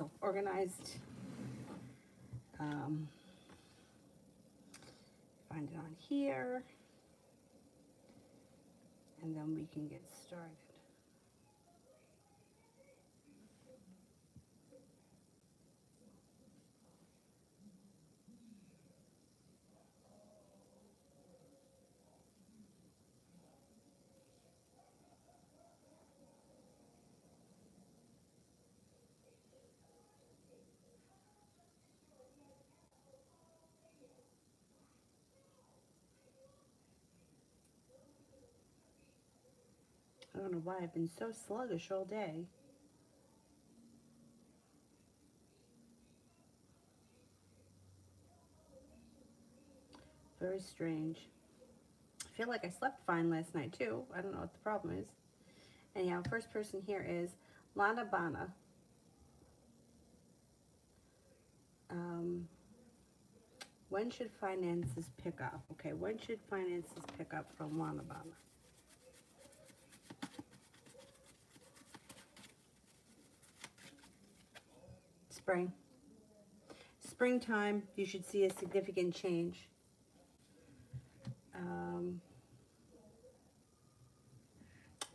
myself organized. Find it on here, and then we can get started. I don't know why I've been so sluggish all day. Very strange. I feel like I slept fine last night too. I don't know what the problem is. Anyhow, first person here is Lana Bana. When should finances pick up? Okay, when should finances pick up from Lana Bana? Spring. Springtime, you should see a significant change.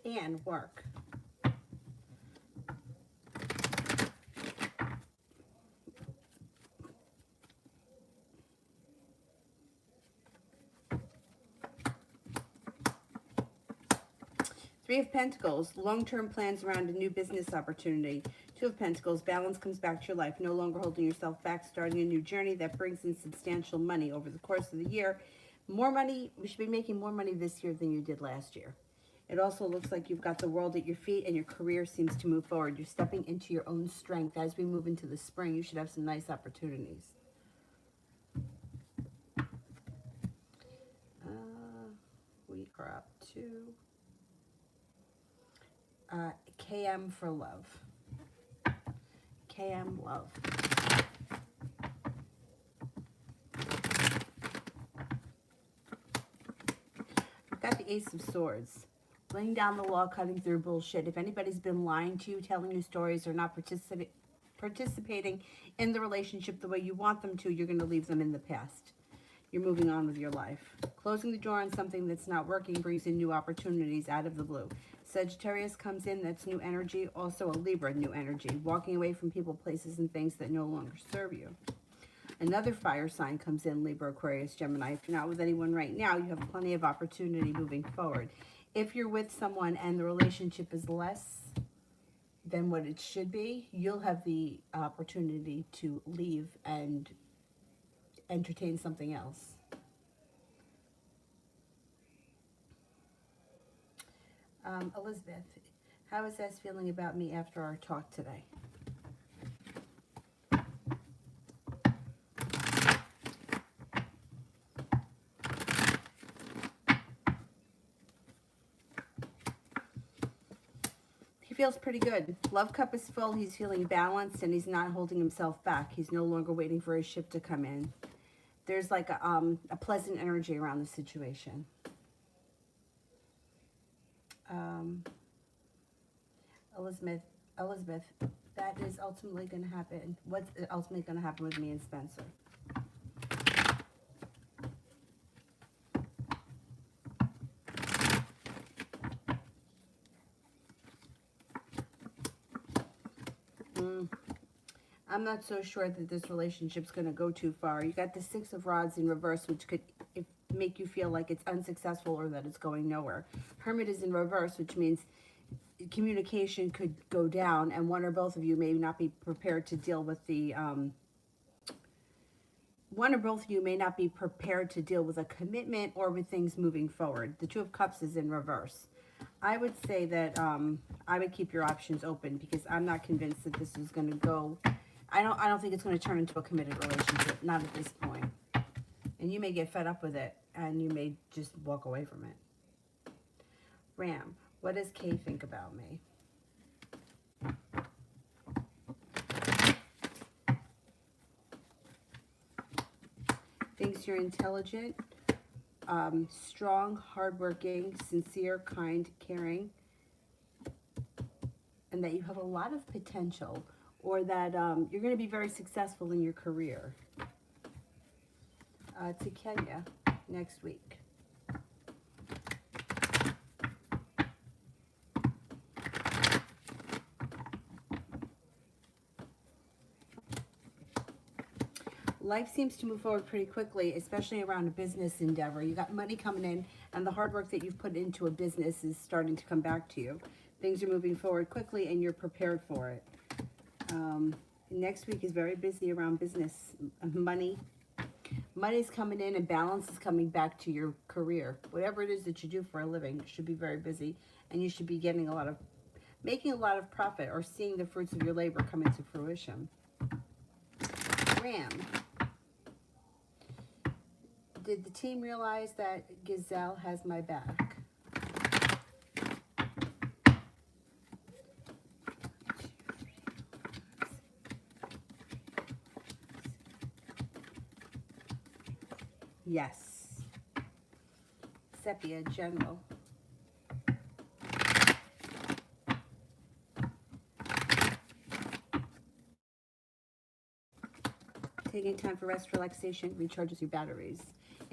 And work. Three of Pentacles, long-term plans around a new business opportunity. Two of Pentacles, balance comes back to your life, no longer holding yourself back, starting a new journey that brings in substantial money over the course of the year. More money, you should be making more money this year than you did last year. It also looks like you've got the world at your feet and your career seems to move forward. You're stepping into your own strength. As we move into the spring, you should have some nice opportunities. We are up to KM for love. KM love. We've got the Ace of Swords. Laying down the law, cutting through bullshit. If anybody's been lying to you, telling you stories, or not participating in the relationship the way you want them to, you're going to leave them in the past. You're moving on with your life. Closing the door on something that's not working brings in new opportunities out of the blue. Sagittarius comes in, that's new energy. Also a Libra, new energy. Walking away from people, places, and things that no longer serve you. Another fire sign comes in, Libra, Aquarius, Gemini. If you're not with anyone right now, you have plenty of opportunity moving forward. If you're with someone and the relationship is less than what it should be, you'll have the opportunity to leave and entertain something else. Elizabeth, how is S feeling about me after our talk today? He feels pretty good. Love cup is full. He's feeling balanced and he's not holding himself back. He's no longer waiting for his ship to come in. There's like a pleasant energy around the situation. Elizabeth, that is ultimately going to happen. What's ultimately going to happen with me and Spencer? I'm not so sure that this relationship's going to go too far. You got the Six of Rods in reverse, which could make you feel like it's unsuccessful or that it's going nowhere. Hermit is in reverse, which means communication could go down and one or both of you may not be prepared to deal with the one or both of you may not be prepared to deal with a commitment or with things moving forward. The Two of Cups is in reverse. I would say that I would keep your options open because I'm not convinced that this is going to go. I don't think it's going to turn into a committed relationship. Not at this point. And you may get fed up with it and you may just walk away from it. Ram, what does Kay think about me? Thinks you're intelligent, strong, hardworking, sincere, kind, caring, and that you have a lot of potential, or that you're going to be very successful in your career. To Kenya next week. Life seems to move forward pretty quickly, especially around a business endeavor. You got money coming in, and the hard work that you've put into a business is starting to come back to you. Things are moving forward quickly, and you're prepared for it. Next week is very busy around business, money. Money's coming in, and balance is coming back to your career. Whatever it is that you do for a living should be very busy, and you should be getting making a lot of profit, or seeing the fruits of your labor come into fruition. Ram. Did the team realize that Gazelle has my back? Yes. Sepia, General. Taking time for rest, relaxation, recharges your batteries.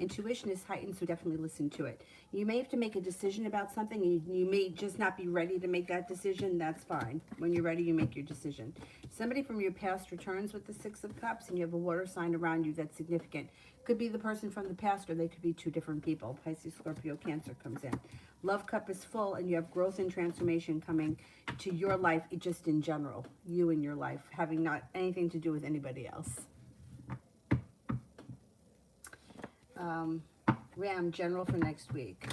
Intuition is heightened, so definitely listen to it. You may have to make a decision about something, and you may just not be ready to make that decision. That's fine. When you're ready, you make your decision. Somebody from your past returns with the Six of Cups, and you have a water sign around you that's significant. Could be the person from the past, or they could be two different people. Pisces, Scorpio, Cancer comes in. Love cup is full, and you have growth and transformation coming to your life, just in general. You and your life, having not anything to do with anybody else. Ram, General for next week.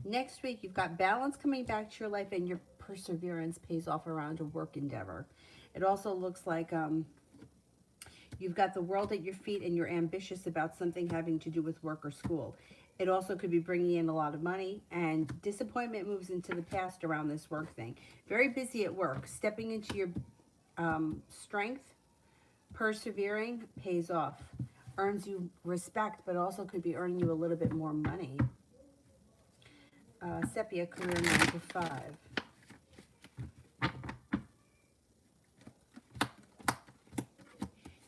Next week, you've got balance coming back to your life, and your perseverance pays off around a work endeavor. It also looks like you've got the world at your feet, and you're ambitious about something having to do with work or school. It also could be bringing in a lot of money, and disappointment moves into the past around this work thing. Very busy at work. Stepping into your strength, persevering, pays off. Earns you respect, but also could be earning you a little bit more money. Sepia, career 9 to 5.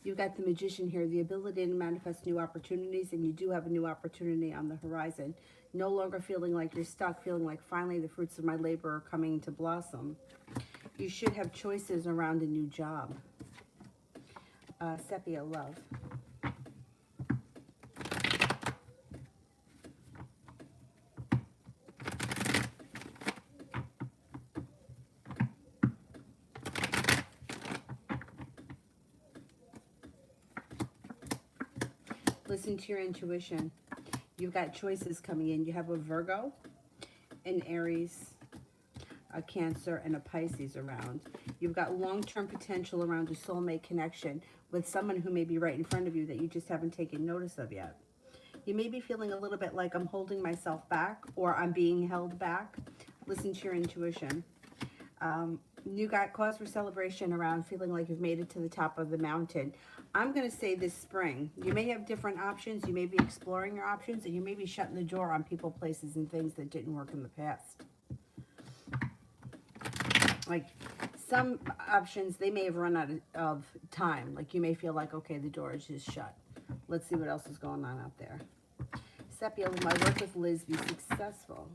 You've got the Magician here, the ability to manifest new opportunities, and you do have a new opportunity on the horizon. No longer feeling like you're stuck, feeling like finally the fruits of my labor are coming to blossom. You should have choices around a new job. Sepia, love. Listen to your intuition. You've got choices coming in. You have a Virgo, an Aries, a Cancer, and a Pisces around. You've got long-term potential around a soulmate connection with someone who may be right in front of you that you just haven't taken notice of yet. You may be feeling a little bit like I'm holding myself back, or I'm being held back. Listen to your intuition. You got cause for celebration around feeling like you've made it to the top of the mountain. I'm going to say this spring, you may have different options. You may be exploring your options, and you may be shutting the door on people, places, and things that didn't work in the past. Like some options, they may have run out of time. Like you may feel like, okay, the door is just shut. Let's see what else is going on out there. Sepia, will my work with Liz be successful?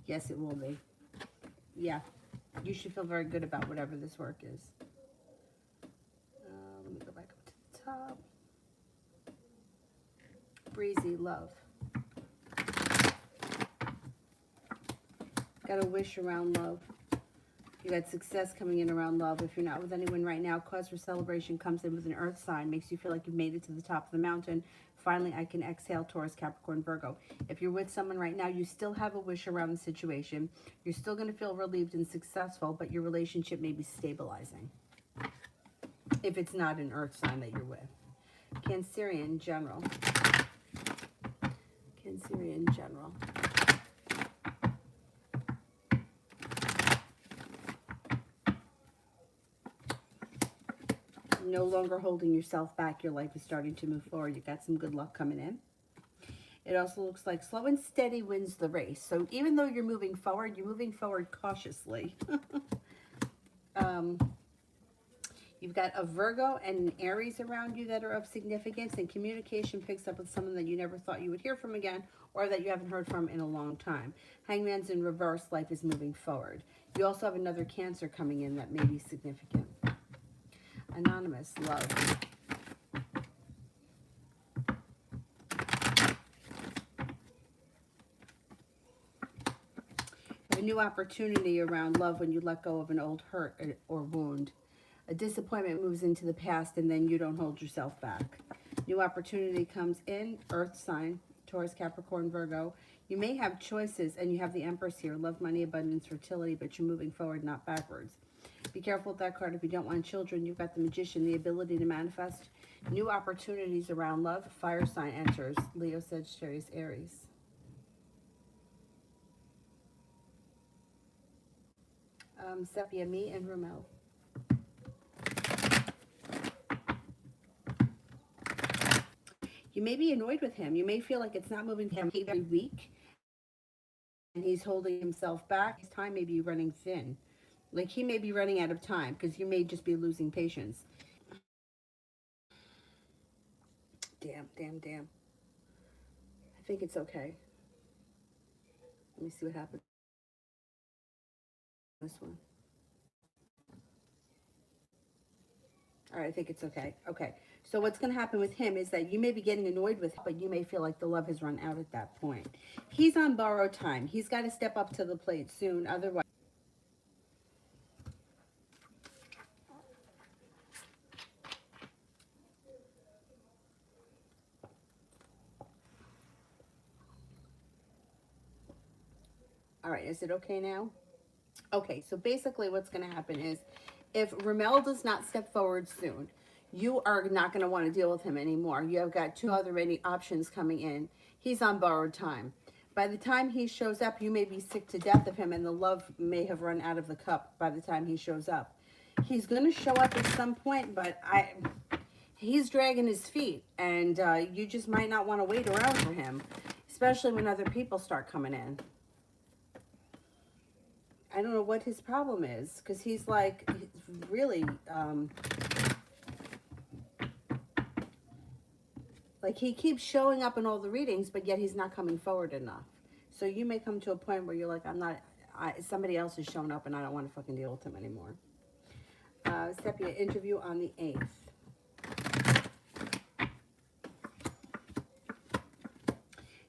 Yes, it will be. Yeah, you should feel very good about whatever this work is. Let me go back up to the top. Breezy, love. Got a wish around love. You got success coming in around love. If you're not with anyone right now, cause for celebration comes in with an earth sign. Makes you feel like you've made it to the top of the mountain. Finally, I can exhale, Taurus, Capricorn, Virgo. If you're with someone right now, you still have a wish around the situation. You're still going to feel relieved and successful, but your relationship may be stabilizing. If it's not an earth sign that you're with. Cancerian, general. this area in general. No longer holding yourself back. Your life is starting to move forward. You got some good luck coming in. It also looks like slow and steady wins the race. So even though you're moving forward cautiously. You've got a Virgo and an Aries around you that are of significance, and communication picks up with someone that you never thought you would hear from again, or that you haven't heard from in a long time. Hangman's in reverse. Life is moving forward. You also have another Cancer coming in that may be significant. Anonymous, love. A new opportunity around love when you let go of an old hurt or wound. A disappointment moves into the past, and then you don't hold yourself back. New opportunity comes in, Earth sign, Taurus, Capricorn, Virgo. You may have choices, and you have the Empress here. Love, money, abundance, fertility, but you're moving forward, not backwards. Be careful with that card. If you don't want children, you've got the Magician, the ability to manifest new opportunities around love. Fire sign enters, Leo, Sagittarius, Aries. Sepia, me, and Ramel. You may be annoyed with him. You may feel like it's not moving him every week, and he's holding himself back. His time may be running thin. Like he may be running out of time because you may just be losing patience. Damn. I think it's okay. Let me see what happens. This one. All right, I think it's okay. Okay. So what's going to happen with him is that you may be getting annoyed with him, but you may feel like the love has run out at that point. He's on borrowed time. He's got to step up to the plate soon. Otherwise, all right, is it okay now? Okay, so basically what's going to happen is if Ramel does not step forward soon, you are not going to want to deal with him anymore. You have got two other options coming in. He's on borrowed time. By the time he shows up, you may be sick to death of him, and the love may have run out of the cup by the time he shows up. He's going to show up at some point, but he's dragging his feet, and you just might not want to wait around for him, especially when other people start coming in. I don't know what his problem is, because he's like really like he keeps showing up in all the readings, but yet he's not coming forward enough. So you may come to a point where you're like, somebody else is showing up and I don't want to fucking deal with him anymore. Sepia, interview on the 8th.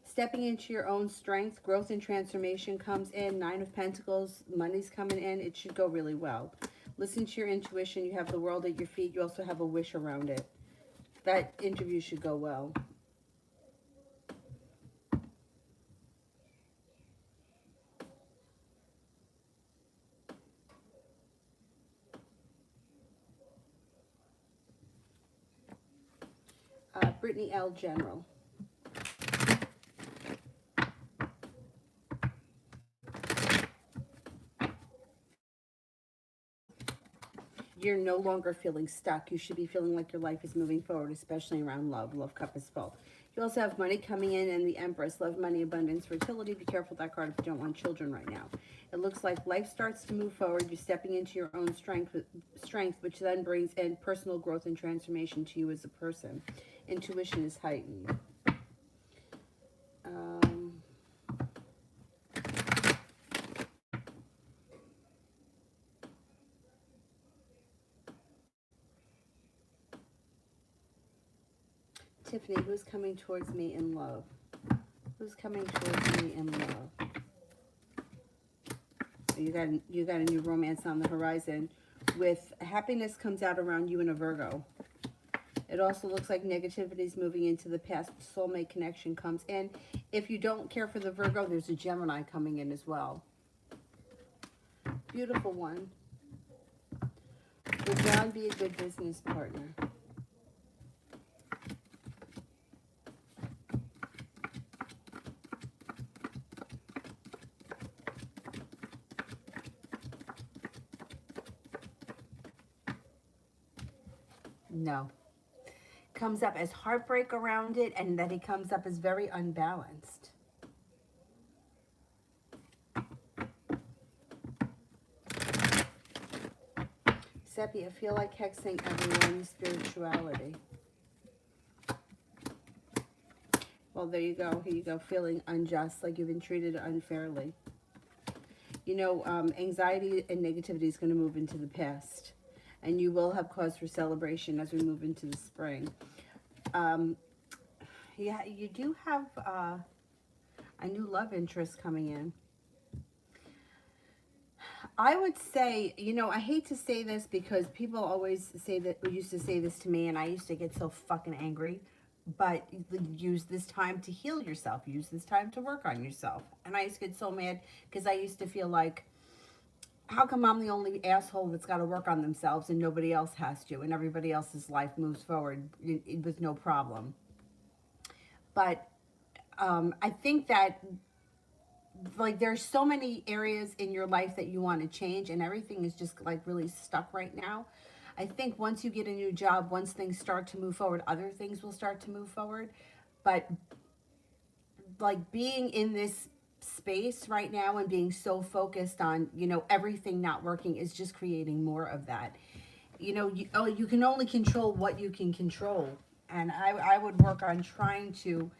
Stepping into your own strength, growth and transformation comes in. 9 of Pentacles, money's coming in. It should go really well. Listen to your intuition. You have the world at your feet. You also have a wish around it. That interview should go well. Brittany L. General. You're no longer feeling stuck. You should be feeling like your life is moving forward, especially around love. Love cup is full. You also have money coming in and the Empress. Love, money, abundance, fertility. Be careful with that card if you don't want children right now. It looks like life starts to move forward. You're stepping into your own strength, which then brings in personal growth and transformation to you as a person. Intuition is heightened. Tiffany, who's coming towards me in love? Who's coming towards me in love? You got a new romance on the horizon. With happiness comes out around you in a Virgo. It also looks like negativity is moving into the past. Soulmate connection comes in. If you don't care for the Virgo, there's a Gemini coming in as well. Beautiful one. Will John be a good business partner? No. Comes up as heartbreak around it, and that he comes up as very unbalanced. Seppi, I feel like hexing everyone's spirituality. Well, there you go. Here you go. Feeling unjust, like you've been treated unfairly. You know, anxiety and negativity is going to move into the past. And you will have cause for celebration as we move into the spring. Yeah, you do have a new love interest coming in. I would say, you know, I hate to say this because people always say that, used to say this to me, and I used to get so fucking angry. But use this time to heal yourself. Use this time to work on yourself. And I used to get so mad because I used to feel like, how come I'm the only asshole that's got to work on themselves and nobody else has to, and everybody else's life moves forward with no problem. But I think that, like, there's so many areas in your life that you want to change, and everything is just like really stuck right now. I think once you get a new job, once things start to move forward, other things will start to move forward. But like being in this space right now and being so focused on, you know, everything not working is just creating more of that. You know, you can only control what you can control. And I would work on trying to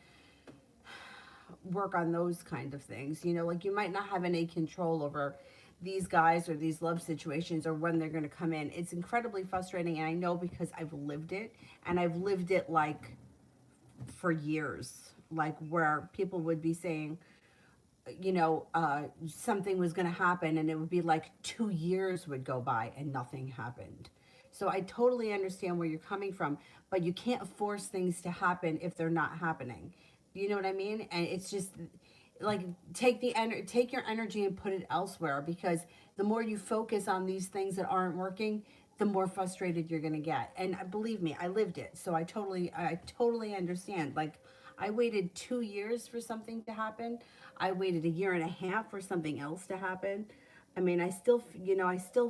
work on those kind of things. You know, like you might not have any control over these guys or these love situations or when they're going to come in. It's incredibly frustrating, and I know because I've lived it, and I've lived it like for years, like where people would be saying, you know, something was going to happen, and it would be like 2 years would go by and nothing happened. So I totally understand where you're coming from, but you can't force things to happen if they're not happening. You know what I mean? And it's just like take your energy and put it elsewhere, because the more you focus on these things that aren't working, the more frustrated you're going to get. And believe me, I lived it, so I totally understand. Like, I waited 2 years for something to happen. I waited a year and a half for something else to happen. I mean, I still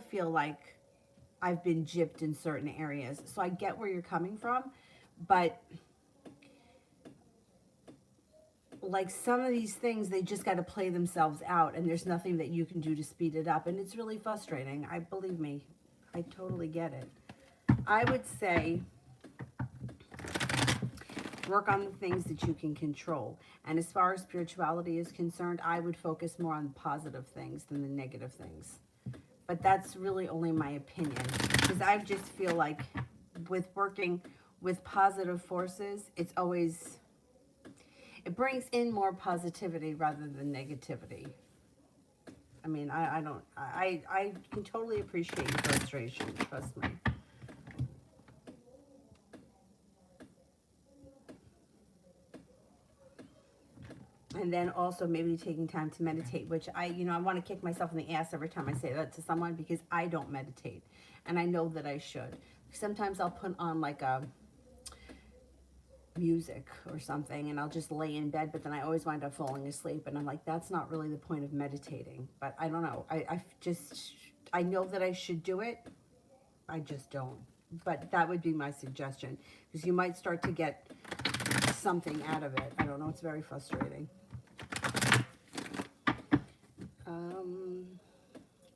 feel like I've been gypped in certain areas. So I get where you're coming from, but like some of these things, they just got to play themselves out, and there's nothing that you can do to speed it up, and it's really frustrating. Believe me, I totally get it. I would say work on the things that you can control. And as far as spirituality is concerned, I would focus more on positive things than the negative things. But that's really only my opinion, because I just feel like with working with positive forces, it brings in more positivity rather than negativity. I mean, I can totally appreciate your frustration, trust me. And then also maybe taking time to meditate, which I want to kick myself in the ass every time I say that to someone, because I don't meditate. And I know that I should. Sometimes I'll put on like a music or something, and I'll just lay in bed, but then I always wind up falling asleep, and I'm like, that's not really the point of meditating. But I don't know. I know that I should do it. I just don't. But that would be my suggestion, because you might start to get something out of it. I don't know. It's very frustrating.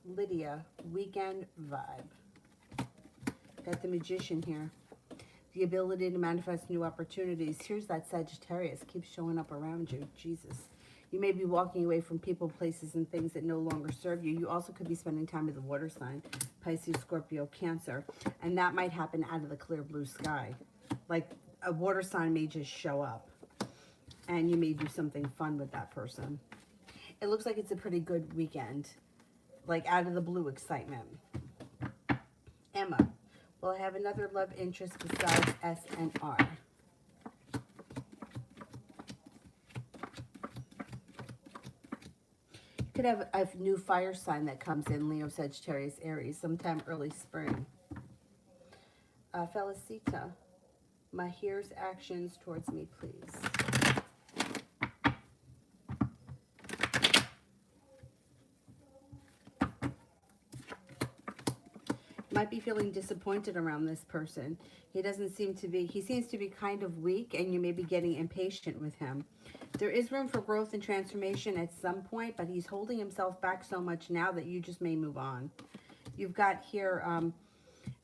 Lydia, weekend vibe. Got the Magician here. The ability to manifest new opportunities. Here's that Sagittarius. Keeps showing up around you. Jesus. You may be walking away from people, places, and things that no longer serve you. You also could be spending time with a water sign. Pisces, Scorpio, Cancer. And that might happen out of the clear blue sky. Like a water sign may just show up. And you may do something fun with that person. It looks like it's a pretty good weekend. Like out of the blue excitement. Emma. Will I have another love interest besides S and R? You could have a new fire sign that comes in, Leo, Sagittarius, Aries, sometime early spring. Felicita. Mahir's actions towards me, please. Might be feeling disappointed around this person. He seems to be kind of weak, and you may be getting impatient with him. There is room for growth and transformation at some point, but he's holding himself back so much now that you just may move on. You've got here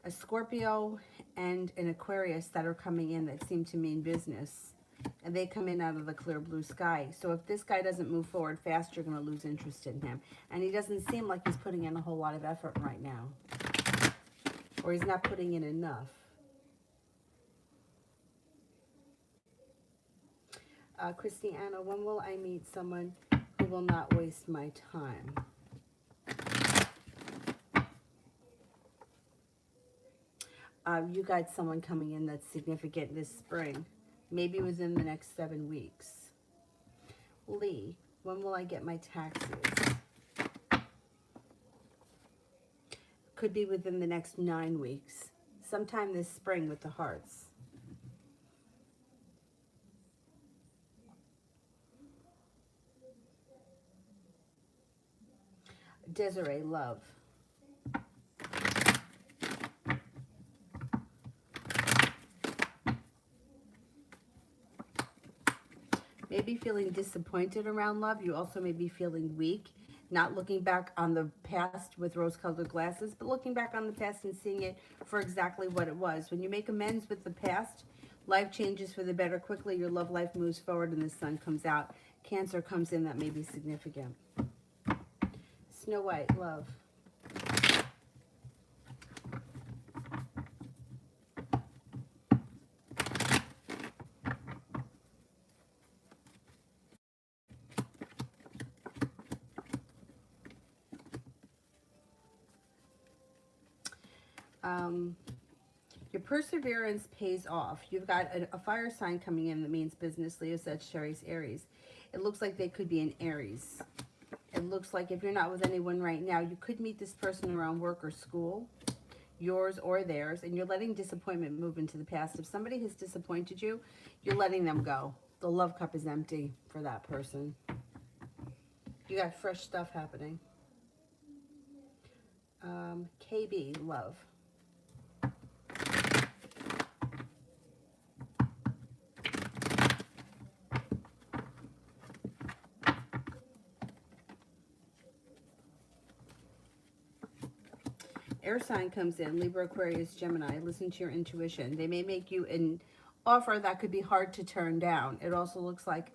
a Scorpio and an Aquarius that are coming in that seem to mean business. And they come in out of the clear blue sky. So if this guy doesn't move forward fast, you're going to lose interest in him. And he doesn't seem like he's putting in a whole lot of effort right now. Or he's not putting in enough. Christiana, when will I meet someone who will not waste my time? You got someone coming in that's significant this spring. Maybe within the next 7 weeks. Lee, when will I get my taxes? Could be within the next 9 weeks. Sometime this spring with the hearts. Desiree, love. Maybe feeling disappointed around love. You also may be feeling weak, not looking back on the past with rose-colored glasses, but looking back on the past and seeing it for exactly what it was. When you make amends with the past, life changes for the better quickly. Your love life moves forward and the sun comes out. Cancer comes in, that may be significant. Snow White, love. Your perseverance pays off. You've got a fire sign coming in that means business, Leo, Sagittarius, Aries. It looks like they could be an Aries. It looks like if you're not with anyone right now, you could meet this person around work or school, yours or theirs, and you're letting disappointment move into the past. If somebody has disappointed you, you're letting them go. The love cup is empty for that person. You got fresh stuff happening. KB, love. Air sign comes in, Libra, Aquarius, Gemini. Listen to your intuition. They may make you an offer that could be hard to turn down. It also looks like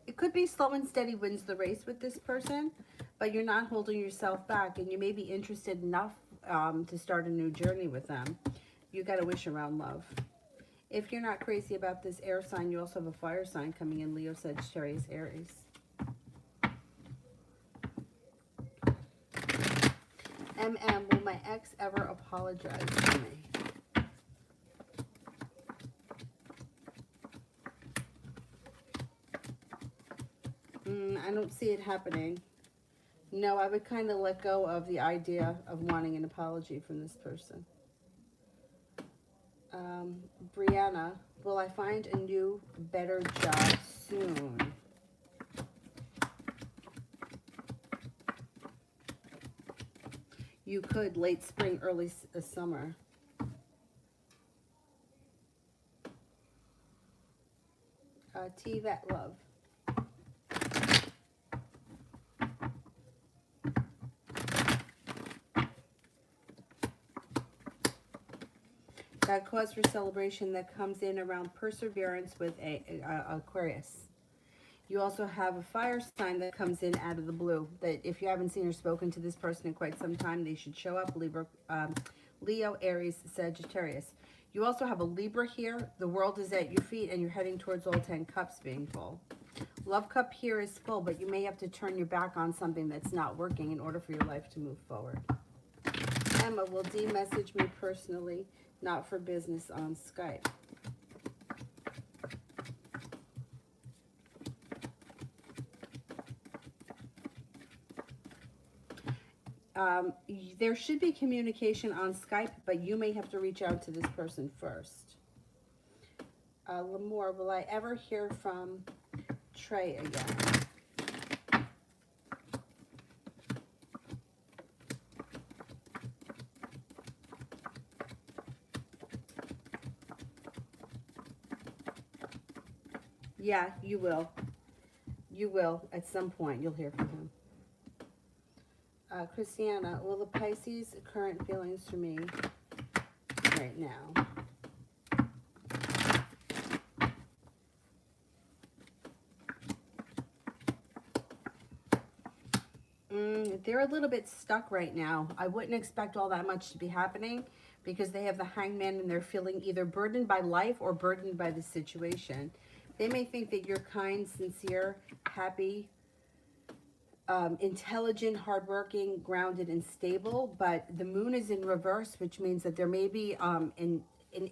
it could be slow and steady wins the race with this person, but you're not holding yourself back, and you may be interested enough to start a new journey with them. You got a wish around love. If you're not crazy about this air sign, you also have a fire sign coming in, Leo, Sagittarius, Aries. MM, will my ex ever apologize to me? I don't see it happening. No, I would kind of let go of the idea of wanting an apology from this person. Brianna, will I find a new, better job soon? You could late spring, early summer. T-Vet, love. Got cause for celebration that comes in around perseverance with Aquarius. You also have a fire sign that comes in out of the blue, that if you haven't seen or spoken to this person in quite some time, they should show up. Libra, Leo, Aries, Sagittarius. You also have a Libra here. The world is at your feet, and you're heading towards all 10 cups being full. Love cup here is full, but you may have to turn your back on something that's not working in order for your life to move forward. Emma, will D message me personally, not for business on Skype? There should be communication on Skype, but you may have to reach out to this person first. Lamore, will I ever hear from Trey again? Yeah, you will. You will. At some point, you'll hear from him. Christiana, will the Pisces current feelings for me right now? They're a little bit stuck right now. I wouldn't expect all that much to be happening because they have the Hangman and they're feeling either burdened by life or burdened by the situation. They may think that you're kind, sincere, happy, intelligent, hardworking, grounded, and stable, but the moon is in reverse, which means that there may be an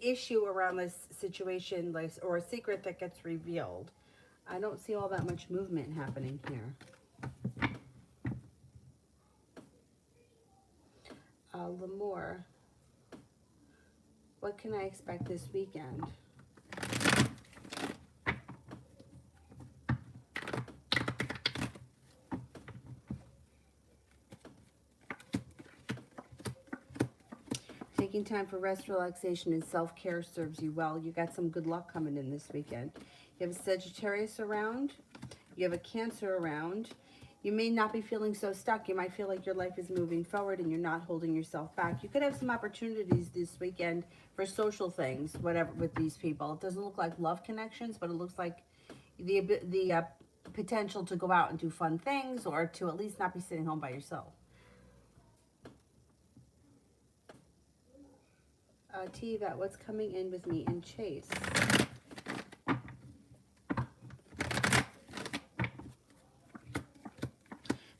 issue around this situation, like, or a secret that gets revealed. I don't see all that much movement happening here. L'Amour, what can I expect this weekend? Taking time for rest, relaxation, and self-care serves you well. You got some good luck coming in this weekend. You have a Sagittarius around. You have a Cancer around. You may not be feeling so stuck. You might feel like your life is moving forward and you're not holding yourself back. You could have some opportunities this weekend for social things, whatever, with these people. It doesn't look like love connections, but it looks like the potential to go out and do fun things or to at least not be sitting home by yourself. Tiva, what's coming in with me in Chase?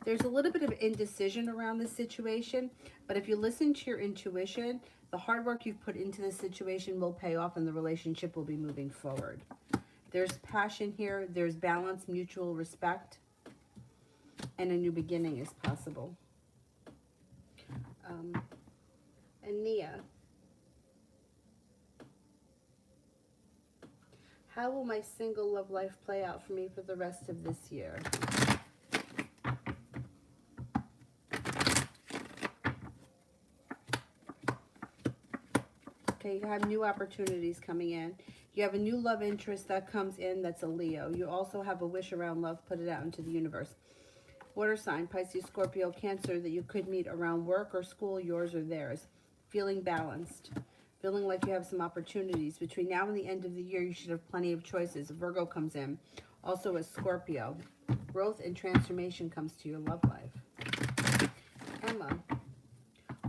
There's a little bit of indecision around this situation, but if you listen to your intuition, the hard work you've put into this situation will pay off and the relationship will be moving forward. There's passion here, there's balance, mutual respect, and a new beginning is possible. And Nia, how will my single love life play out for me for the rest of this year? Okay, you have new opportunities coming in. You have a new love interest that comes in that's a Leo. You also have a wish around love. Put it out into the universe. Water sign, Pisces, Scorpio, Cancer, that you could meet around work or school, yours or theirs. Feeling balanced. Feeling like you have some opportunities. Between now and the end of the year, you should have plenty of choices. Virgo comes in. Also a Scorpio. Growth and transformation comes to your love life. Emma,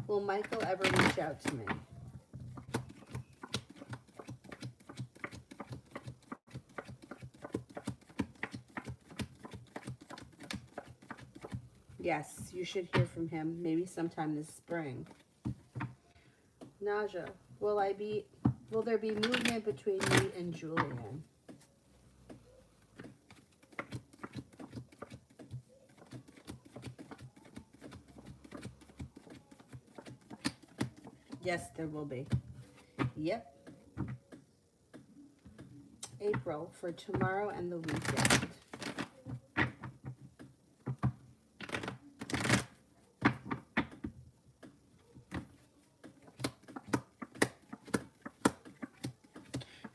will Michael ever reach out to me? Yes, you should hear from him maybe sometime this spring. Naja, will there be movement between me and Julian? Yes, there will be. Yep. April, for tomorrow and the weekend.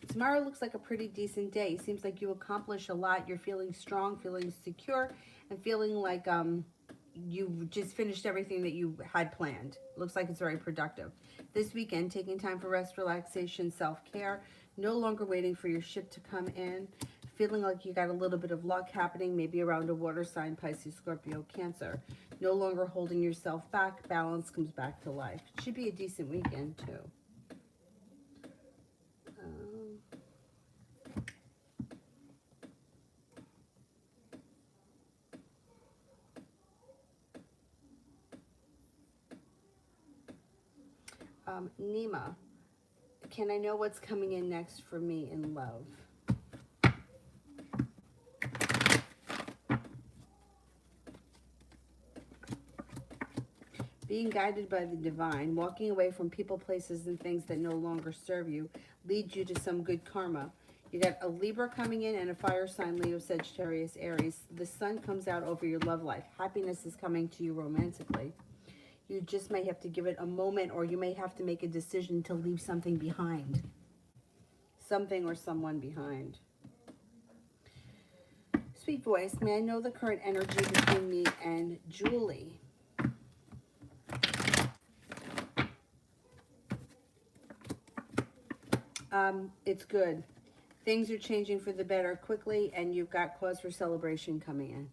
Tomorrow looks like a pretty decent day. Seems like you accomplish a lot. You're feeling strong, feeling secure, and feeling like you just finished everything that you had planned. Looks like it's very productive. This weekend, taking time for rest, relaxation, self-care. No longer waiting for your ship to come in. Feeling like you got a little bit of luck happening, maybe around a water sign, Pisces, Scorpio, Cancer. No longer holding yourself back. Balance comes back to life. Should be a decent weekend, too. Nima, can I know what's coming in next for me in love? Being guided by the divine, walking away from people, places, and things that no longer serve you leads you to some good karma. You got a Libra coming in and a fire sign, Leo, Sagittarius, Aries. The sun comes out over your love life. Happiness is coming to you romantically. You just may have to give it a moment, or you may have to make a decision to leave something behind. Something or someone behind. Sweet voice, may I know the current energy between me and Julie? It's good. Things are changing for the better quickly, and you've got cause for celebration coming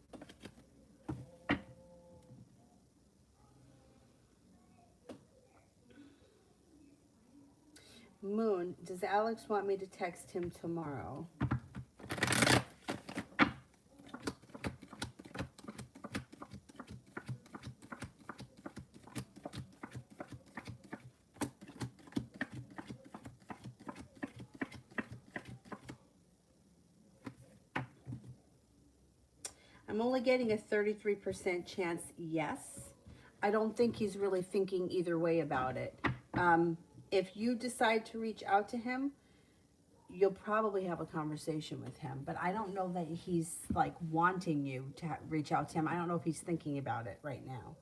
in. Moon, does Alex want me to text him tomorrow? I'm only getting a 33% chance yes. I don't think he's really thinking either way about it. If you decide to reach out to him, you'll probably have a conversation with him. But I don't know that he's like wanting you to reach out to him. I don't know if he's thinking about it right now.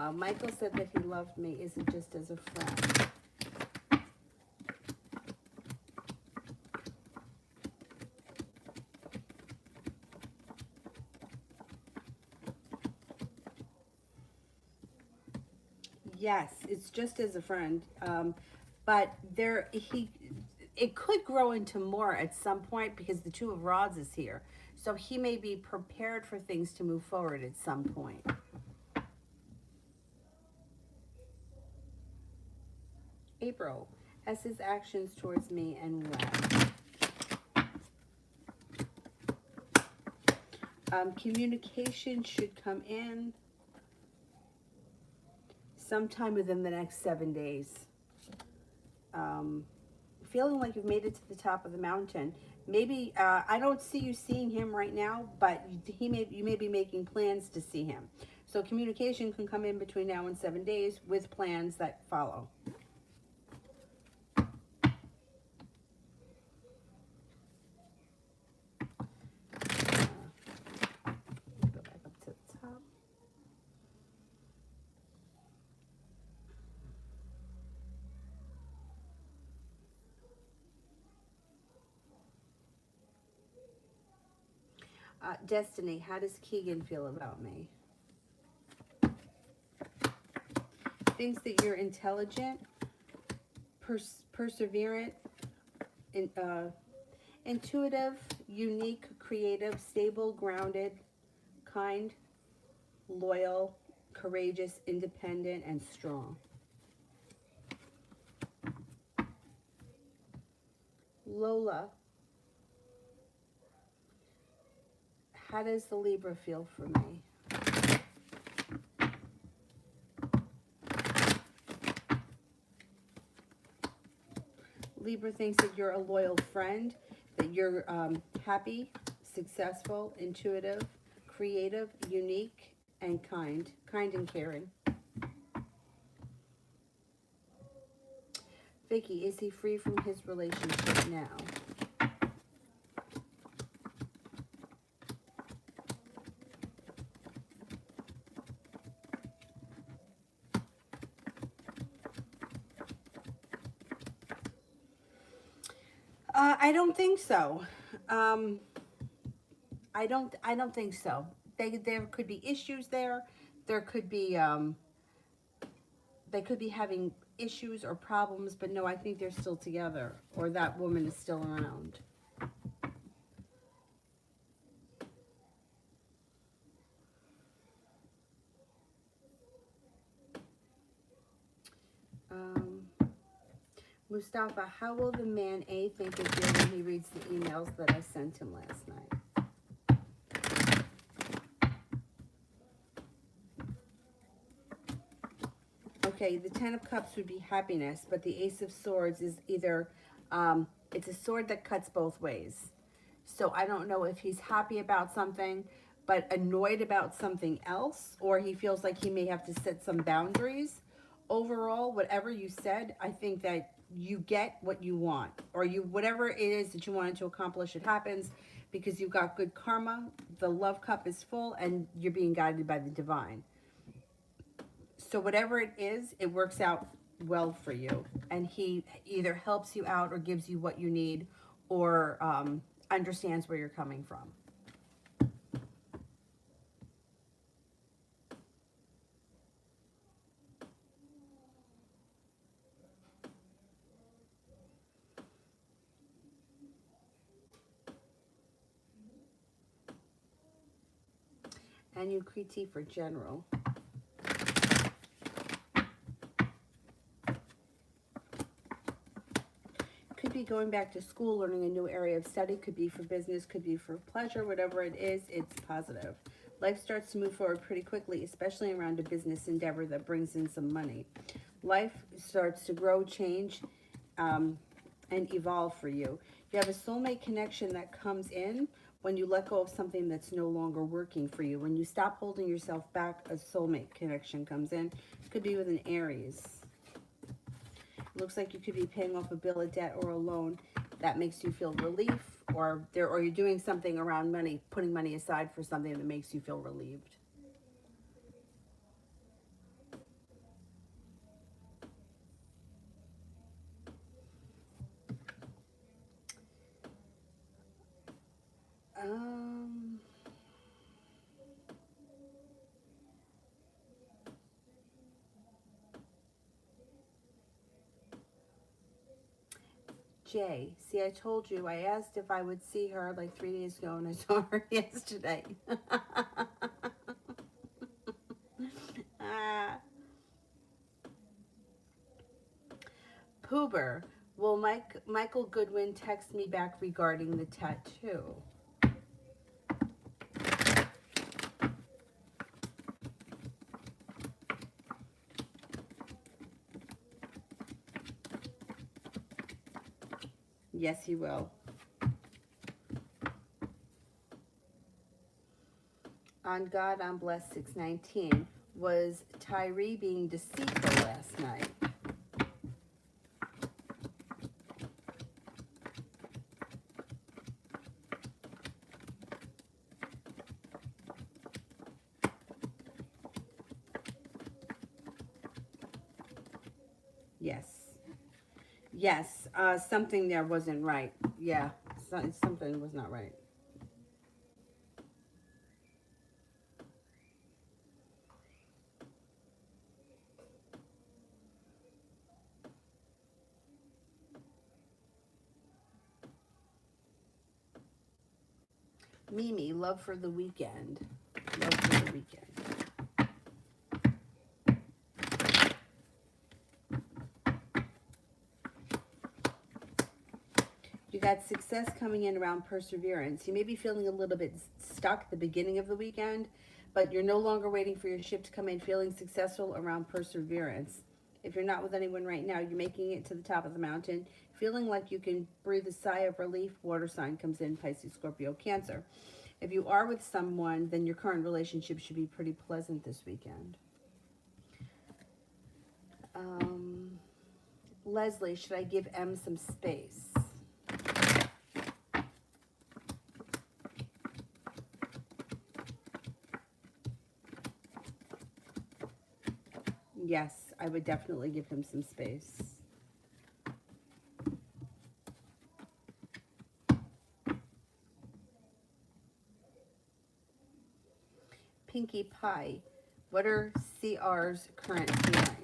Emma, Michael said that he loved me. Is it just as a friend? Yes, it's just as a friend. But it could grow into more at some point because the Two of Rods is here. So he may be prepared for things to move forward at some point. April, as his actions towards me and when? Communication should come in sometime within the next 7 days. Feeling like you've made it to the top of the mountain. Maybe, I don't see you seeing him right now, but you may be making plans to see him. So communication can come in between now and 7 days with plans that follow. Go back up to the top. Destiny, how does Keegan feel about me? Thinks that you're intelligent, perseverant, intuitive, unique, creative, stable, grounded, kind, loyal, courageous, independent, and strong. Lola, how does the Libra feel for me? Libra thinks that you're a loyal friend, that you're happy, successful, intuitive, creative, unique, and kind and caring. Vicky, is he free from his relationship now? I don't think so. I don't think so. There could be issues there. There could be they could be having issues or problems, but no, I think they're still together, or that woman is still around. Mustafa, how will the man A think of you when he reads the emails that I sent him last night? Okay, the Ten of Cups would be happiness, but the Ace of Swords is either, it's a sword that cuts both ways. So I don't know if he's happy about something, but annoyed about something else, or he feels like he may have to set some boundaries. Overall, whatever you said, I think that you get what you want, or whatever it is that you wanted to accomplish, it happens because you've got good karma. The love cup is full and you're being guided by the divine. So whatever it is, it works out well for you. And he either helps you out or gives you what you need, or understands where you're coming from. And you Kriti for general. Could be going back to school, learning a new area of study, could be for business, could be for pleasure, whatever it is, it's positive. Life starts to move forward pretty quickly, especially around a business endeavor that brings in some money. Life starts to grow, change, and evolve for you. You have a soulmate connection that comes in when you let go of something that's no longer working for you. When you stop holding yourself back, a soulmate connection comes in. Could be with an Aries. Looks like you could be paying off a bill of debt or a loan that makes you feel relief, or you're doing something around money, putting money aside for something that makes you feel relieved. Jay, see, I told you, I asked if I would see her like 3 days ago, and I saw her yesterday. Poober, will Michael Goodwin text me back regarding the tattoo? Yes, he will. On God, I'm Blessed 619. Was Tyree being deceitful last night? Yes. Yes, something there wasn't right. Yeah, something was not right. Mimi, love for the weekend. Love for the weekend. You got success coming in around perseverance. You may be feeling a little bit stuck at the beginning of the weekend, but you're no longer waiting for your ship to come in, feeling successful around perseverance. If you're not with anyone right now, you're making it to the top of the mountain, feeling like you can breathe a sigh of relief. Water sign comes in, Pisces, Scorpio, Cancer. If you are with someone, then your current relationship should be pretty pleasant this weekend. Leslie, should I give M some space? Yes, I would definitely give him some space. Pinkie Pie, what are CR's current feelings?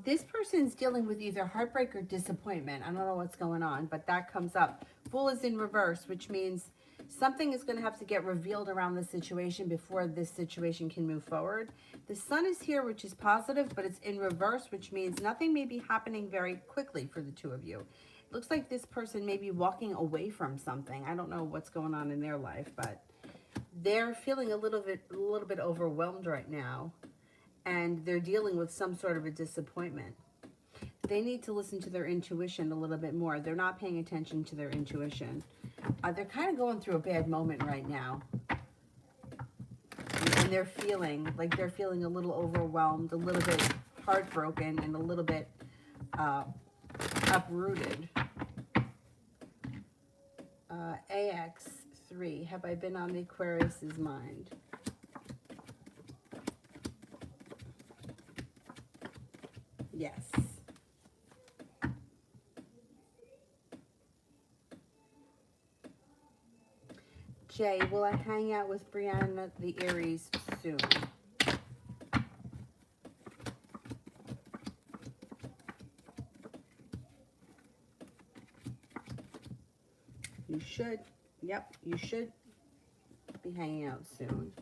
This person's dealing with either heartbreak or disappointment. I don't know what's going on, but that comes up. Fool is in reverse, which means something is going to have to get revealed around the situation before this situation can move forward. The sun is here, which is positive, but it's in reverse, which means nothing may be happening very quickly for the two of you. It looks like this person may be walking away from something. I don't know what's going on in their life, but they're feeling a little bit overwhelmed right now, and they're dealing with some sort of a disappointment. They need to listen to their intuition a little bit more. They're not paying attention to their intuition. They're kind of going through a bad moment right now. And they're feeling a little overwhelmed, a little bit heartbroken, and a little bit uprooted. AX3, have I been on the Aquarius's mind? Yes. Jay, will I hang out with Brianna the Aries soon? You should. Yep, you should be hanging out soon.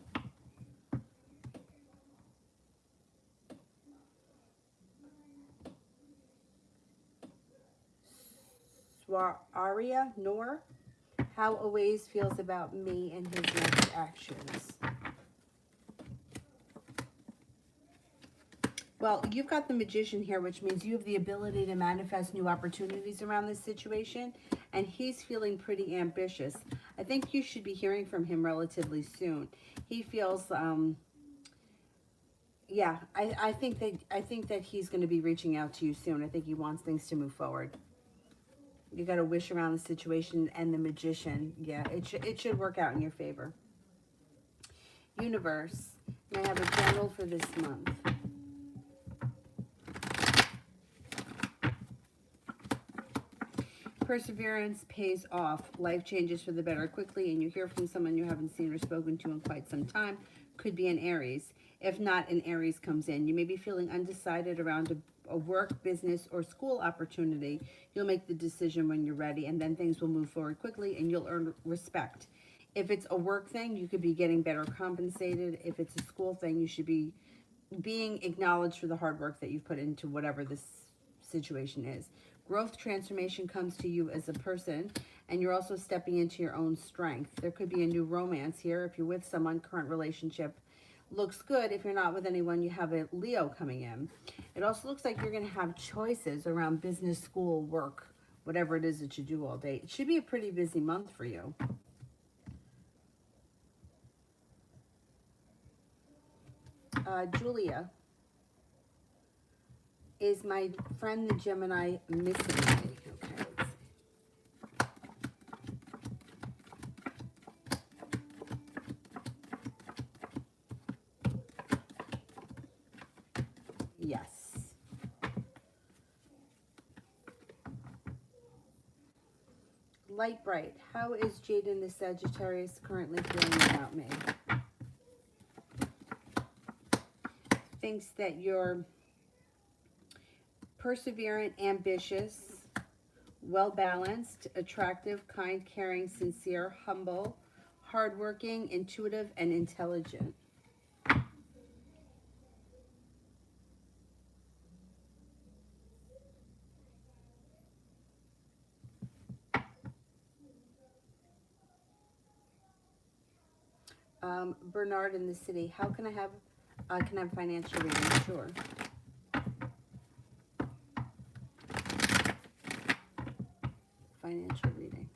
Aria Noor, how Aways feels about me and his next actions. Well, you've got the Magician here, which means you have the ability to manifest new opportunities around this situation, and he's feeling pretty ambitious. I think you should be hearing from him relatively soon. He feels, yeah, I think that he's going to be reaching out to you soon. I think he wants things to move forward. You got a wish around the situation and the Magician. Yeah, it should work out in your favor. Universe, and I have a general for this month. Perseverance pays off. Life changes for the better quickly, and you hear from someone you haven't seen or spoken to in quite some time. Could be an Aries. If not, an Aries comes in. You may be feeling undecided around a work, business, or school opportunity. You'll make the decision when you're ready, and then things will move forward quickly, and you'll earn respect. If it's a work thing, you could be getting better compensated. If it's a school thing, you should be being acknowledged for the hard work that you've put into whatever this situation is. Growth transformation comes to you as a person, and you're also stepping into your own strength. There could be a new romance here. If you're with someone, current relationship looks good. If you're not with anyone, you have a Leo coming in. It also looks like you're going to have choices around business, school, work, whatever it is that you do all day. It should be a pretty busy month for you. Julia, is my friend the Gemini missing me? Okay, let's see. Yes. Light Bright, how is Jaden the Sagittarius currently feeling about me? Thinks that you're perseverant, ambitious, well-balanced, attractive, kind, caring, sincere, humble, hardworking, intuitive, and intelligent. Bernard in the city, how can I have financial reading? Sure. Financial reading.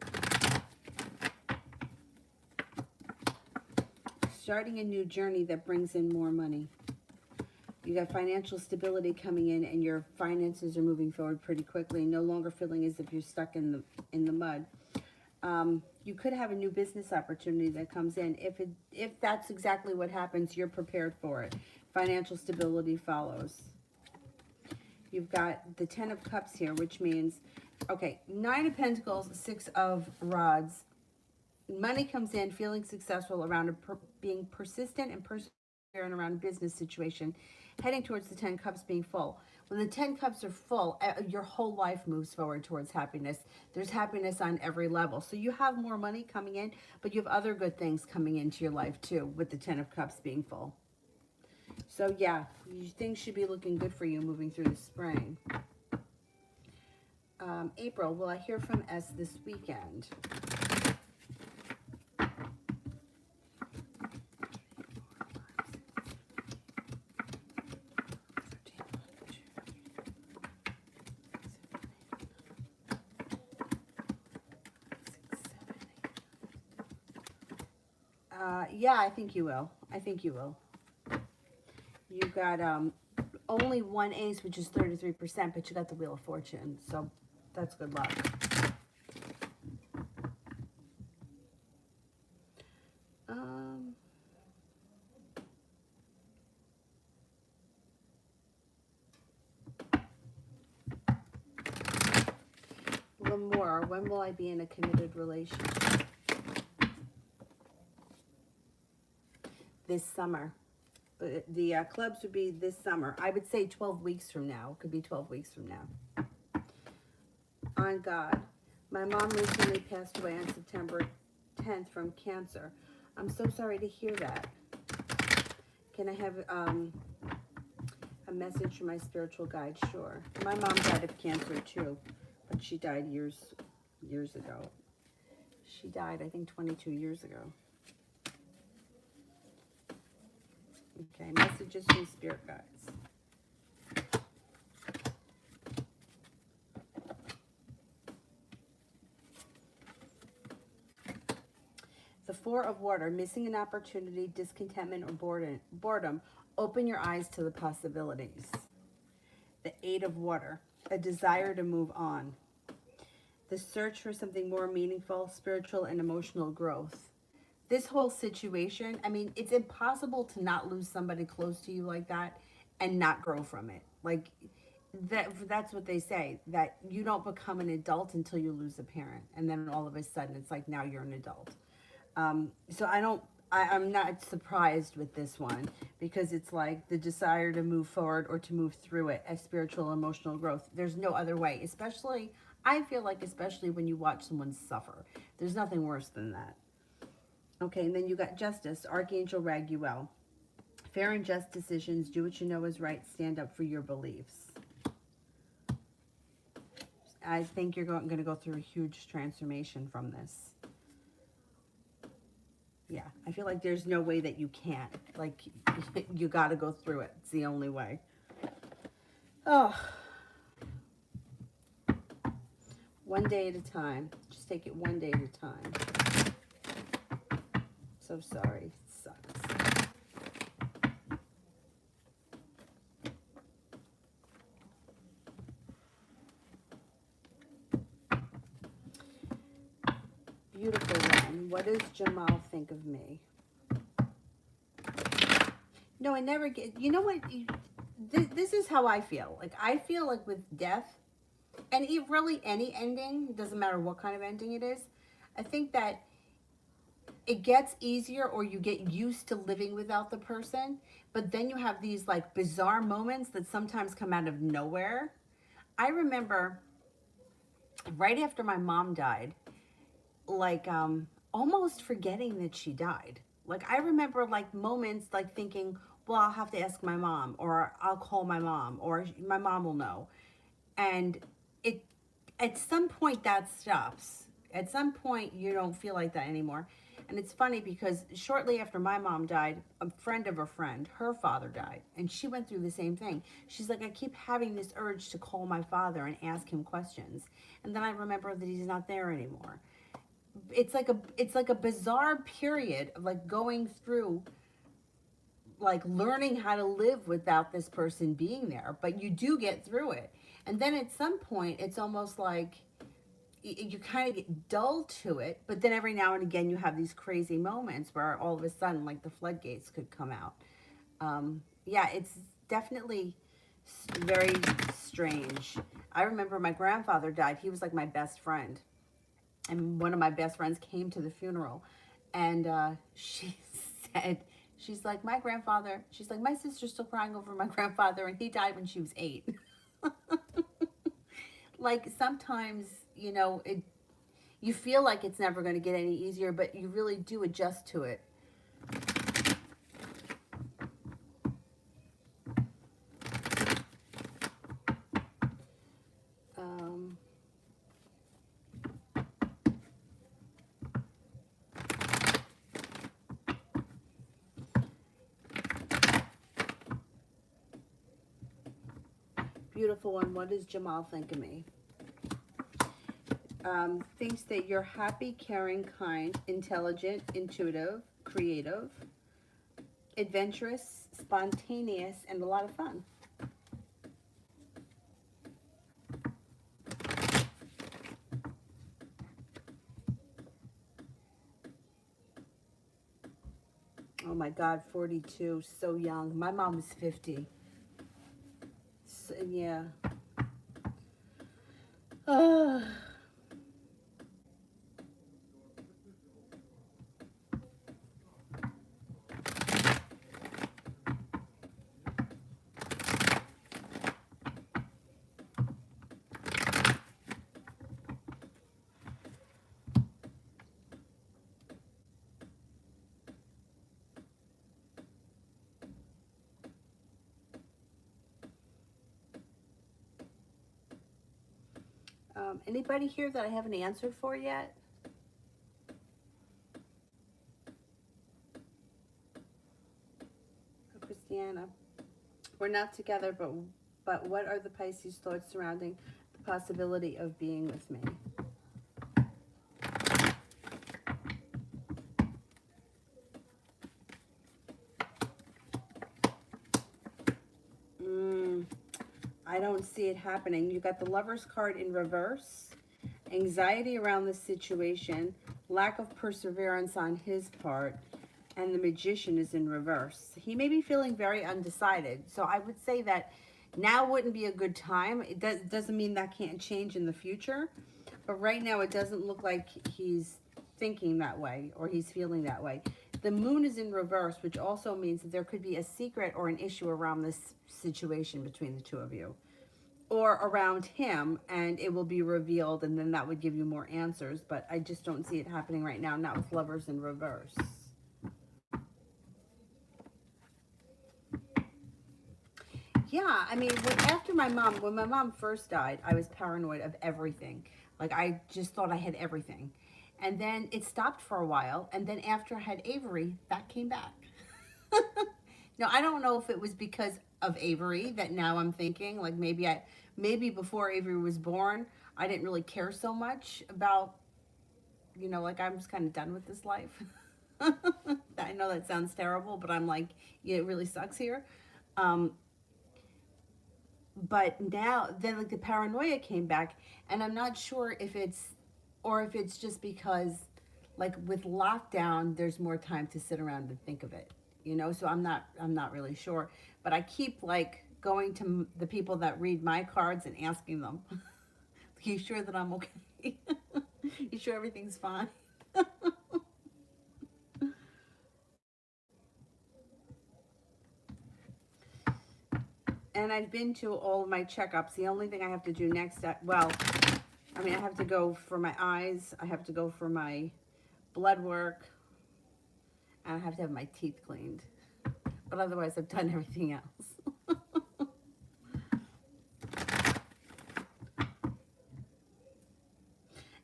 Starting a new journey that brings in more money. You got financial stability coming in, and your finances are moving forward pretty quickly. No longer feeling as if you're stuck in the mud. You could have a new business opportunity that comes in. If that's exactly what happens, you're prepared for it. Financial stability follows. You've got the 10 of Cups here, which means, okay, 9 of Pentacles, 6 of Rods. Money comes in, feeling successful around being persistent and perseverant around a business situation, heading towards the 10 Cups being full. When the 10 Cups are full, your whole life moves forward towards happiness. There's happiness on every level. So you have more money coming in, but you have other good things coming into your life too, with the 10 of Cups being full. So yeah, things should be looking good for you moving through the spring. April, will I hear from S this weekend? Yeah, I think you will. I think you will. You got only one ace, which is 33%, but you got the Wheel of Fortune, so that's good luck. when will I be in a committed relationship? This summer. The clubs would be this summer. I would say 12 weeks from now. It could be 12 weeks from now. On God. My mom recently passed away on September 10th from cancer. I'm so sorry to hear that. Can I have a message from my spiritual guide? Sure. My mom died of cancer too, but she died years ago. She died, I think, 22 years ago. Okay, messages from spirit guides. The Four of Water, missing an opportunity, discontentment, or boredom. Open your eyes to the possibilities. The Eight of Water, a desire to move on. The search for something more meaningful, spiritual, and emotional growth. This whole situation, I mean, it's impossible to not lose somebody close to you like that and not grow from it. Like, that's what they say, that you don't become an adult until you lose a parent. And then all of a sudden, it's like, now you're an adult. So I'm not surprised with this one, because it's like the desire to move forward or to move through it as spiritual, emotional growth. There's no other way, especially, I feel like, especially when you watch someone suffer. There's nothing worse than that. Okay, and then you got Justice, Archangel Raguel. Fair and just decisions, do what you know is right, stand up for your beliefs. I think you're going to go through a huge transformation from this. Yeah, I feel like there's no way that you can't. Like, you got to go through it. It's the only way. Oh. One day at a time. Just take it one day at a time. So sorry. It sucks. Beautiful one. What does Jamal think of me? No, I never get... You know what? This is how I feel. Like, I feel like with death, and really any ending, doesn't matter what kind of ending it is, I think that it gets easier, or you get used to living without the person, but then you have these like bizarre moments that sometimes come out of nowhere. I remember right after my mom died, like almost forgetting that she died. Like, I remember like moments like thinking, well, I'll have to ask my mom, or I'll call my mom, or my mom will know. And it, at some point that stops. At some point you don't feel like that anymore. And it's funny because shortly after my mom died, a friend of a friend, her father died, and she went through the same thing. She's like, I keep having this urge to call my father and ask him questions, and then I remember that he's not there anymore. It's like a bizarre period of like going through, like learning how to live without this person being there, but you do get through it. And then at some point it's almost like you kind of get dull to it, but then every now and again you have these crazy moments where all of a sudden like the floodgates could come out. Yeah, it's definitely very strange. I remember my grandfather died. He was like my best friend, and one of my best friends came to the funeral, and she said, she's like, my grandfather, she's like, my sister's still crying over my grandfather, and he died when she was 8. Like, sometimes, you know, you feel like it's never going to get any easier, but you really do adjust to it. Beautiful one. What does Jamal think of me? Thinks that you're happy, caring, kind, intelligent, intuitive, creative, adventurous, spontaneous, and a lot of fun. Oh my God, 42, so young. My mom was 50. So, yeah. Anybody here that I haven't answered for yet? Christiana. We're not together, but what are the Pisces thoughts surrounding the possibility of being with me? I don't see it happening. You got the Lover's card in reverse, anxiety around the situation, lack of perseverance on his part, and the Magician is in reverse. He may be feeling very undecided. So I would say that now wouldn't be a good time. It doesn't mean that can't change in the future. But right now it doesn't look like he's thinking that way or he's feeling that way. The Moon is in reverse, which also means that there could be a secret or an issue around this situation between the two of you. Or around him, and it will be revealed, and then that would give you more answers. But I just don't see it happening right now, not with Lovers in reverse. Yeah, I mean, after when my mom first died, I was paranoid of everything. Like, I just thought I had everything. And then it stopped for a while, and then after I had Avery, that came back. Now, I don't know if it was because of Avery that now I'm thinking, like, maybe before Avery was born, I didn't really care so much about, like, I'm just kind of done with this life. I know that sounds terrible, but I'm like, yeah, it really sucks here. But now, then, like, the paranoia came back, and I'm not sure if it's just because, like, with lockdown, there's more time to sit around and think of it, so I'm not really sure. But I keep, like, going to the people that read my cards and asking them, are you sure that I'm okay? You sure everything's fine? And I've been to all of my checkups. The only thing I have to do next, I have to go for my eyes, I have to go for my blood work, and I have to have my teeth cleaned. But otherwise, I've done everything else.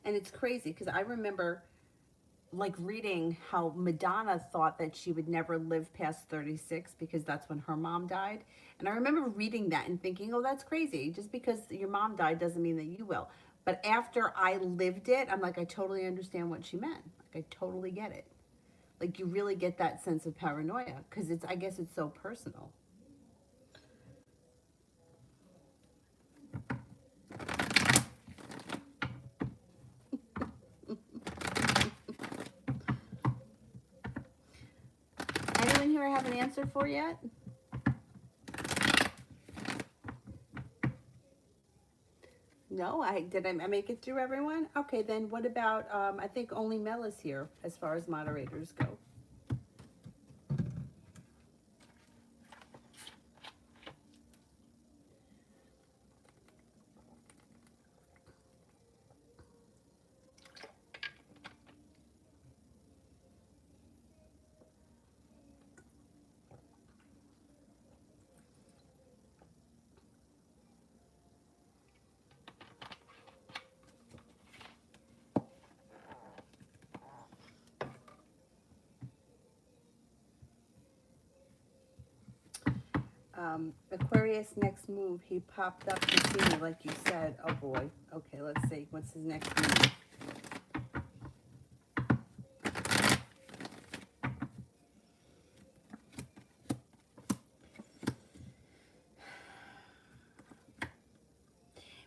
And it's crazy, because I remember, like, reading how Madonna thought that she would never live past 36 because that's when her mom died. And I remember reading that and thinking, oh, that's crazy. Just because your mom died doesn't mean that you will. But after I lived it, I'm like, I totally understand what she meant. Like, I totally get it. Like, you really get that sense of paranoia because I guess it's so personal. Anyone here I have an answer for yet? No, did I make it through, everyone? Okay, then what about, I think only Mel is here as far as moderators go. Aquarius, next move. He popped up to see me, like you said. Oh boy. Okay, let's see. What's his next move?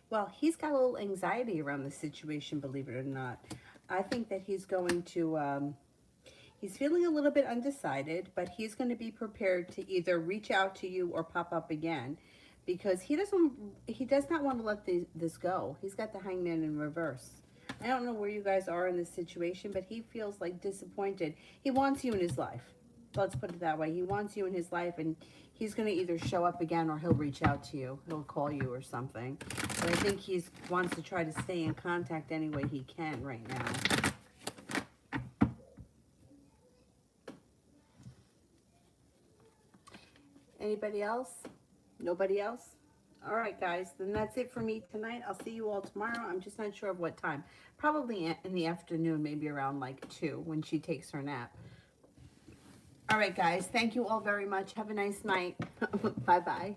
Well, he's got a little anxiety around the situation, believe it or not. I think that he's going to, he's feeling a little bit undecided, but he's going to be prepared to either reach out to you or pop up again because he does not want to let this go. He's got the Hangman in reverse. I don't know where you guys are in this situation, but he feels like disappointed. He wants you in his life. Let's put it that way. He wants you in his life, and he's going to either show up again or he'll reach out to you. He'll call you or something. But I think he wants to try to stay in contact any way he can right now. Anybody else? Nobody else? All right, guys, then that's it for me tonight. I'll see you all tomorrow. I'm just not sure of what time. Probably in the afternoon, maybe around like 2 when she takes her nap. All right, guys, thank you all very much. Have a nice night. Bye-bye.